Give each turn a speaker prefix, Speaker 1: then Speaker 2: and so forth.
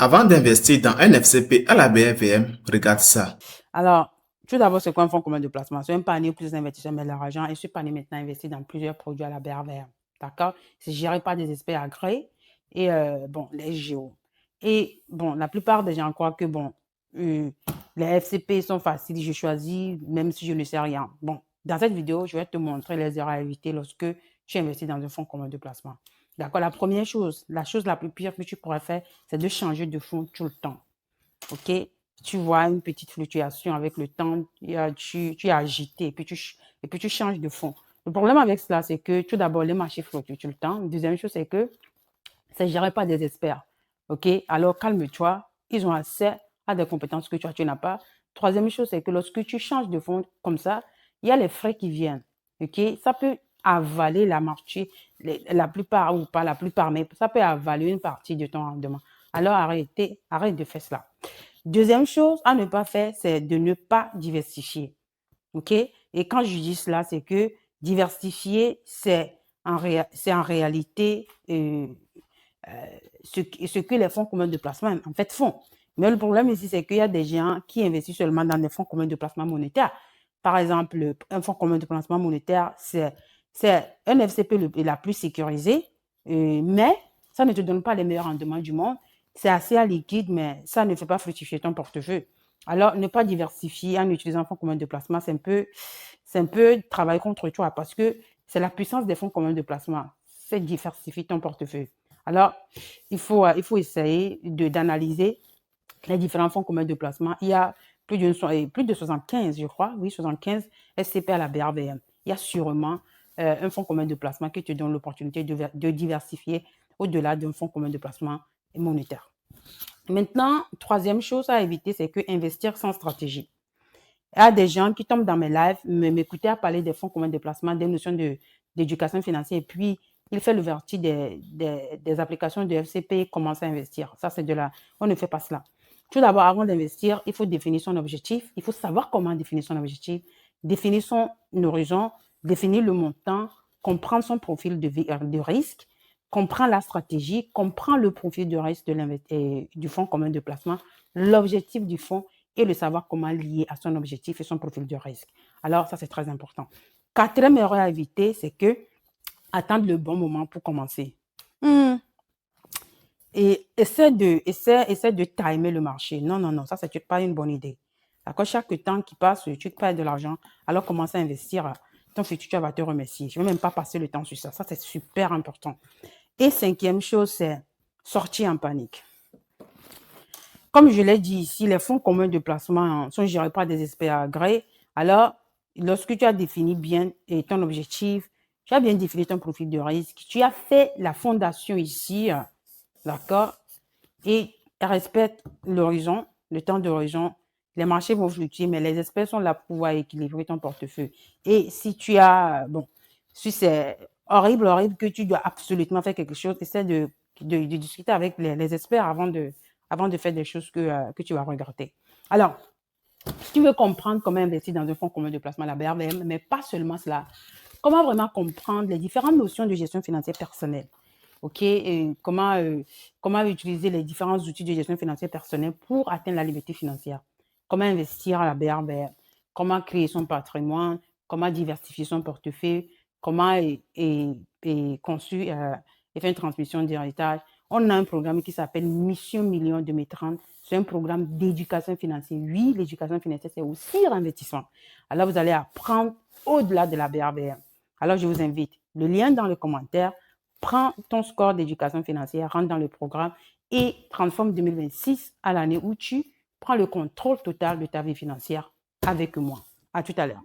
Speaker 1: Avant d'investir dans un FCP à la BFVM, regarde ça.
Speaker 2: Alors, tout d'abord, c'est quoi un fonds commun de placement? C'est un panier où plusieurs investisseurs mettent leur argent et ce panier maintenant investit dans plusieurs produits à la BRVM. D'accord? C'est géré par des experts agréés et bon, les géos. Et bon, la plupart des gens croient que bon, les FCP sont faciles, je choisis même si je ne sais rien. Bon, dans cette vidéo, je vais te montrer les erreurs à éviter lorsque tu investis dans un fonds commun de placement. D'accord? La première chose, la chose la plus pire que tu pourrais faire, c'est de changer de fonds tout le temps. OK? Tu vois une petite fluctuation avec le temps, tu es agité et puis tu changes de fonds. Le problème avec cela, c'est que tout d'abord, les marchés fluctuent tout le temps. Deuxième chose, c'est que c'est géré par des experts. OK? Alors, calme-toi. Ils ont accès à des compétences que tu n'as pas. Troisième chose, c'est que lorsque tu changes de fonds comme ça, il y a les frais qui viennent. OK? Ça peut avaler la marché, la plupart ou pas la plupart, mais ça peut avaler une partie de ton rendement. Alors, arrête de faire cela. Deuxième chose à ne pas faire, c'est de ne pas diversifier. OK? Et quand je dis cela, c'est que diversifier, c'est en réalité ce que les fonds communs de placement en fait font. Mais le problème ici, c'est qu'il y a des gens qui investissent seulement dans des fonds communs de placement monétaire. Par exemple, un fonds commun de placement monétaire, c'est un FCP la plus sécurisée, mais ça ne te donne pas les meilleurs rendements du monde. C'est assez liquide, mais ça ne fait pas fructifier ton portefeuille. Alors, ne pas diversifier en utilisant un fonds commun de placement, c'est un peu travailler contre toi parce que c'est la puissance des fonds communs de placement. C'est diversifier ton portefeuille. Alors, il faut essayer d'analyser les différents fonds communs de placement. Il y a plus de 75, je crois, oui, 75 SCP à la BRVM. Il y a sûrement un fonds commun de placement qui te donne l'opportunité de diversifier au-delà d'un fonds commun de placement monétaire. Maintenant, troisième chose à éviter, c'est que investir sans stratégie. Il y a des gens qui tombent dans mes lives, m'écouter à parler des fonds communs de placement, des notions d'éducation financière, et puis il fait le vertige des applications de FCP et commence à investir. Ça, c'est on ne fait pas cela. Tout d'abord, avant d'investir, il faut définir son objectif. Il faut savoir comment définir son objectif, définir son horizon, définir le montant, comprendre son profil de risque, comprendre la stratégie, comprendre le profil de risque du fonds commun de placement, l'objectif du fonds et le savoir comment lier à son objectif et son profil de risque. Alors, ça, c'est très important. Quatrième erreur à éviter, c'est que attendre le bon moment pour commencer. Et essaie de timer le marché. Non, non, non, ça, c'est pas une bonne idée. D'accord? Chaque temps qui passe, tu perds de l'argent, alors commence à investir. Ton futur va te remercier. Je ne vais même pas passer le temps sur ça. Ça, c'est super important. Et cinquième chose, c'est sortir en panique. Comme je l'ai dit ici, les fonds communs de placement sont gérés par des experts agréés. Alors, lorsque tu as défini bien ton objectif, tu as bien défini ton profil de risque, tu as fait la fondation ici, d'accord, et respecte l'horizon, le temps d'horizon. Les marchés vont fluctuer, mais les experts sont là pour pouvoir équilibrer ton portefeuille. Et si tu as, bon, si c'est horrible que tu dois absolument faire quelque chose, essaie de discuter avec les experts avant de faire des choses que tu vas regretter. Alors, si tu veux comprendre comment investir dans un fonds commun de placement, la BRVM, mais pas seulement cela, comment vraiment comprendre les différentes notions de gestion financière personnelle, OK, et comment utiliser les différents outils de gestion financière personnelle pour atteindre la liberté financière, comment investir à la BRVM, comment créer son patrimoine, comment diversifier son portefeuille, comment construire et faire une transmission d'héritage. On a un programme qui s'appelle Mission Million 2030. C'est un programme d'éducation financière. Oui, l'éducation financière, c'est aussi l'investissement. Alors, vous allez apprendre au-delà de la BRBM. Alors, je vous invite. Le lien dans le commentaire. Prends ton score d'éducation financière, rentre dans le programme et transforme 2026 à l'année où tu prends le contrôle total de ta vie financière avec moi. À tout à l'heure.